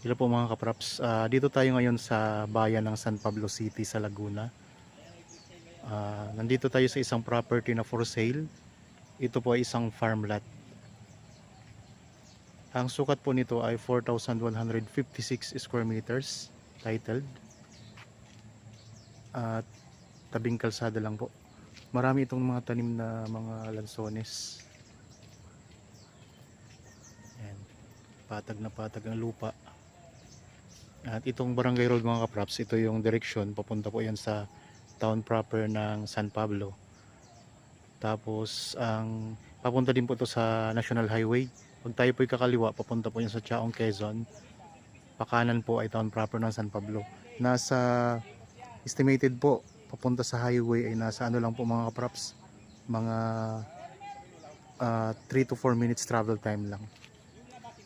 Hello po mga kapraps. Dito tayo ngayon sa bayan ng San Pablo City sa Laguna. Nandito tayo sa isang property na for sale. Ito po ay isang farm lot. Ang sukat po nito ay 4,156 square meters, titled. At tabing kalsada lang po. Marami itong mga tanim na mga lansones. Ayan. Patag na patag ang lupa. At itong Barangay Road mga kapraps, ito yung direksyon, papunta po yan sa town proper ng San Pablo. Tapos ang papunta din po ito sa National Highway. Pag tayo po kakaliwa, papunta po yan sa Chaong, Quezon. Pakanan po ay town proper ng San Pablo. Nasa estimated po, papunta sa highway ay nasa ano lang po mga kapraps, mga 3 to 4 minutes travel time lang.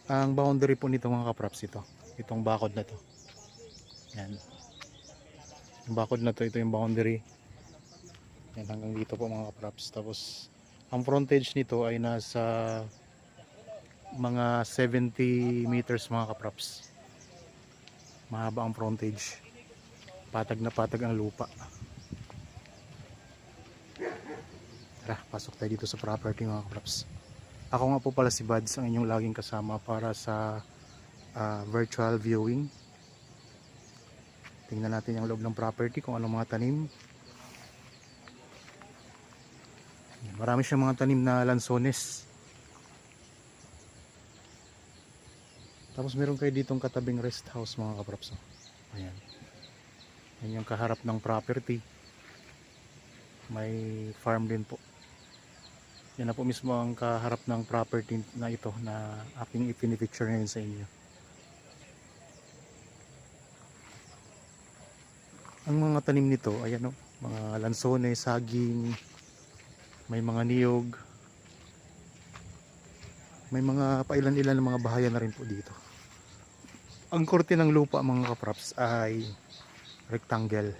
Ang boundary po nito mga kapraps, itong bakod na to. Yan. Yung bakod na to, ito yung boundary. Yan, hanggang dito po mga kapraps. Tapos ang frontage nito ay nasa mga 70 meters mga kapraps. Mahaba ang frontage. Patag na patag ang lupa. Tara, pasok tayo dito sa property mga kapraps. Ako nga po pala si Buds, ang inyong laging kasama para sa virtual viewing. Tingnan natin yung loob ng property kung anong mga tanim. Marami siyang mga tanim na lansones. Tapos meron kayo ditong katabing rest house mga kapraps. Ayan. Yan yung kaharap ng property. May farm din po. Yan na po mismo ang kaharap ng property na ito na aking ipinipicture ngayon sa inyo. Ang mga tanim nito, ayan o, mga lansones, saging, may mga niyog, may mga pailan-ilan ng mga bahayan na rin po dito. Ang korte ng lupa mga kapraps ay rectangle.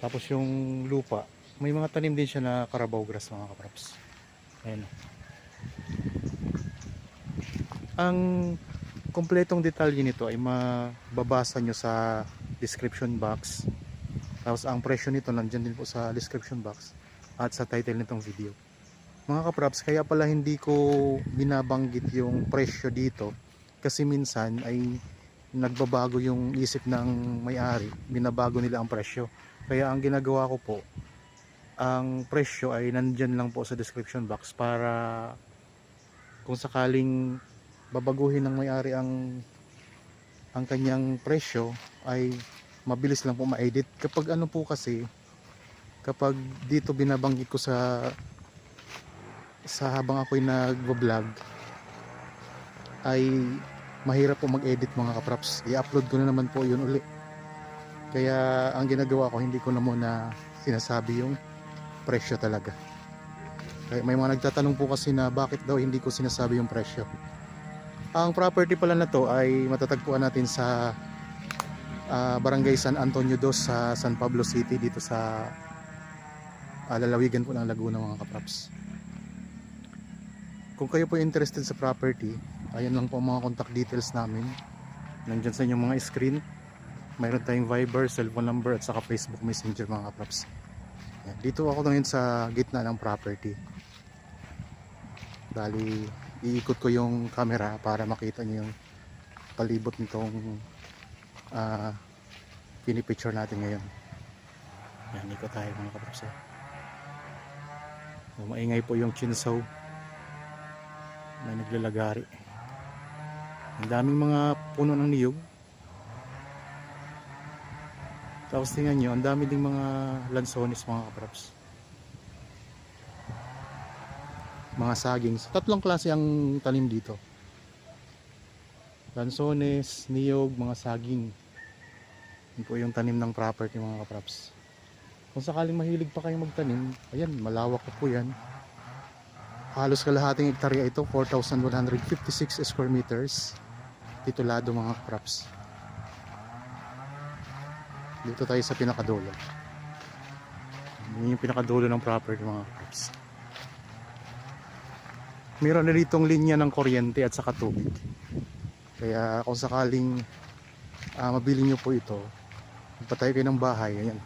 Tapos yung lupa, may mga tanim din siya na Carabao grass mga kapraps. Ayan. Ang kompletong detalye nito ay mababasa nyo sa description box. Tapos ang presyo nito nandyan din po sa description box at sa title nitong video. Mga kapraps, kaya pala hindi ko binabanggit yung presyo dito kasi minsan ay nagbabago yung isip ng may-ari, binabago nila ang presyo. Kaya ang ginagawa ko po, ang presyo ay nandyan lang po sa description box para kung sakaling babaguhin ng may-ari ang kanyang presyo ay mabilis lang po ma-edit. Kapag ano po kasi, kapag dito binabanggit ko sa habang ako'y nagvo-vlog ay mahirap po mag-edit mga kapraps. I-upload ko na naman po yun uli. Kaya ang ginagawa ko, hindi ko na muna sinasabi yung presyo talaga. Kaya may mga nagtatanong po kasi na bakit daw hindi ko sinasabi yung presyo. Ang property pala na to ay matatagpuan natin sa Barangay San Antonio 2 sa San Pablo City, dito sa lalawigan po ng Laguna mga kapraps. Kung kayo po interested sa property, ayan lang po ang mga contact details namin. Nandyan sa inyong mga screen. Mayroon tayong Viber, cellphone number at saka Facebook Messenger mga kapraps. Ayan. Dito ako ngayon sa gitna ng property. Bali, iikot ko yung camera para makita nyo yung palibot nitong pinipicture natin ngayon. Yan, ikot tayo mga kapraps. Maingay po yung chinsaw na naglalagari. Ang daming mga puno ng niyog. Tapos tingnan nyo, ang dami ding mga lansones mga kapraps. Mga saging. Tatlong klase ang tanim dito. Lansones, niyog, mga saging. Yun po yung tanim ng property mga kapraps. Kung sakaling mahilig pa kayong magtanim, ayan, malawak po yan. Halos kalahating hektarya ito, 4,156 square meters. Titulado mga kapraps. Dito tayo sa pinakadulo. Yun yung pinakadulo ng property mga kapraps. Meron na ditong linya ng kuryente at saka tubig. Kaya kung sakaling mabili nyo po ito, magpatayo kayo ng bahay, ayan,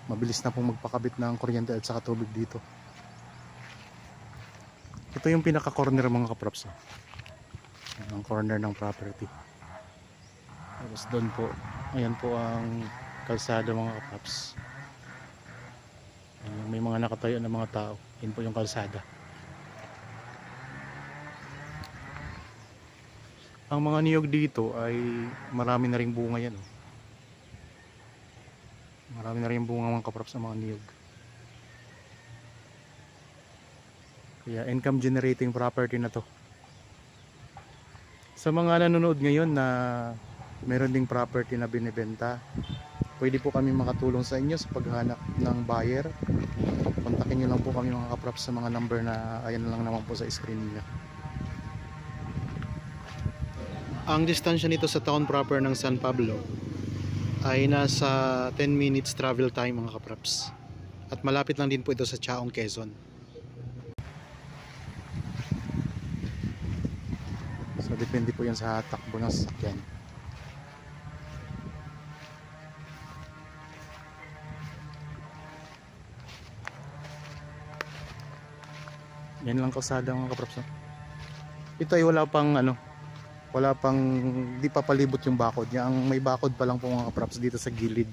mabilis na pong magpakabit ng kuryente at saka tubig dito. Ito yung pinaka corner mga kaprops, ang corner ng property. Tapos doon po, ayan po ang kalsada mga kaprops. May mga nakatayo na mga tao, yun po yung kalsada. Ang mga niyog dito ay marami na ring bunga yan. Marami na rin bunga mga kaprops sa mga niyog. Kaya income generating property na to. Sa mga nanonood ngayon na meron ding property na binibenta, pwede po kami makatulong sa inyo sa paghanap ng buyer. Kontakin nyo lang po kami mga kaprops sa mga number na ayan lang naman po sa screen niya. Ang distansya nito sa town proper ng San Pablo ay nasa 10 minutes travel time mga kaprops. At malapit lang din po ito sa Chaong, Quezon. So depende po yan sa takbo ng sasakyan. Yan lang kalsada mga kaprops. Ito ay wala pang di pa palibot yung bakod niya. Ang may bakod pa lang po mga kaprops dito sa gilid.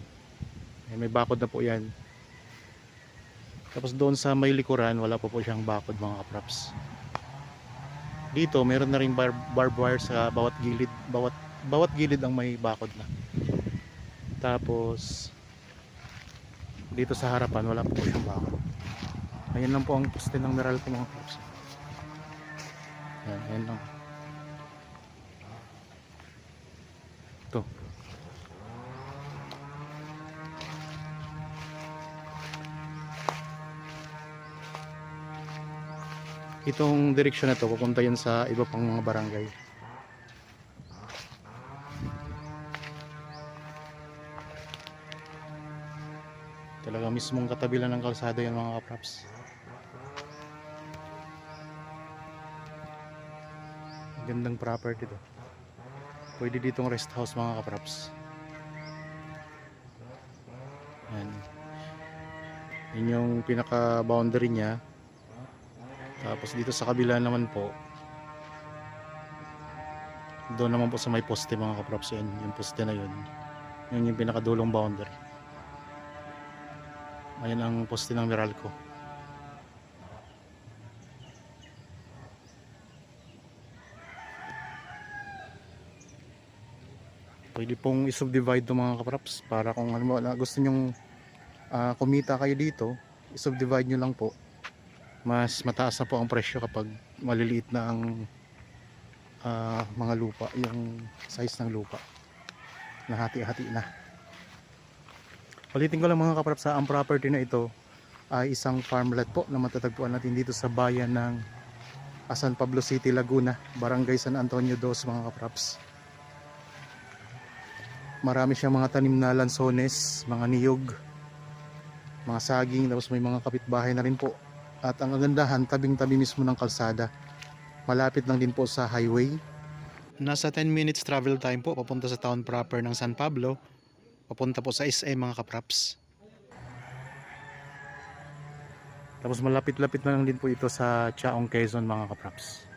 May bakod na po yan. Tapos doon sa may likuran wala po siyang bakod mga kaprops. Dito meron na ring barbed wire sa bawat gilid. Bawat gilid ang may bakod na. Tapos dito sa harapan wala po siyang bakod. Ayan lang po ang poste ng Meralco mga kaprops. Ayan lang. Ito. Itong direksyon na to pupunta yan sa iba pang mga barangay. Talaga mismong katabi lang ng kalsada yan mga kaprops. Gandang property to. Pwede ditong rest house mga kaprops. Yan. Yan yung pinaka boundary nya. Tapos dito sa kabila naman po, doon naman po sa may poste mga kaprops, yan yung poste na yun. Yun yung pinakadulong boundary. Ayan ang poste ng Meralco. Pwede pong i-subdivide ito mga kaprops para kung gusto nyong kumita kayo dito, i-subdivide nyo lang po. Mas mataas na po ang presyo kapag maliliit na ang mga lupa, yung size ng lupa na hati-hati na. Ulitin ko lang mga kaprops, ang property na ito ay isang farmlet po na matatagpuan natin dito sa bayan ng San Pablo City, Laguna, Barangay San Antonio 2 mga kaprops. Marami siyang mga tanim na lansones, mga niyog, mga saging, tapos may mga kapitbahay na rin po. At ang kagandahan, tabing-tabi mismo ng kalsada. Malapit lang din po sa highway. Nasa 10 minutes travel time po papunta sa town proper ng San Pablo. Papunta po sa SM mga kaprops. Tapos malapit-lapit na lang din po ito sa Chaong, Quezon mga kaprops.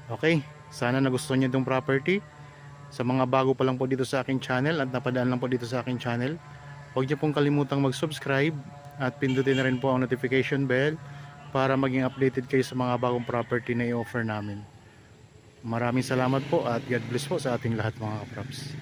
Okay, sana nagustuhan niyo itong property. Sa mga bago pa lang po dito sa aking channel at napadaan lang po dito sa aking channel, huwag niyo pong kalimutang mag-subscribe at pindutin na rin po ang notification bell para maging updated kayo sa mga bagong property na i-offer namin. Maraming salamat po at God bless po sa ating lahat mga kaprops.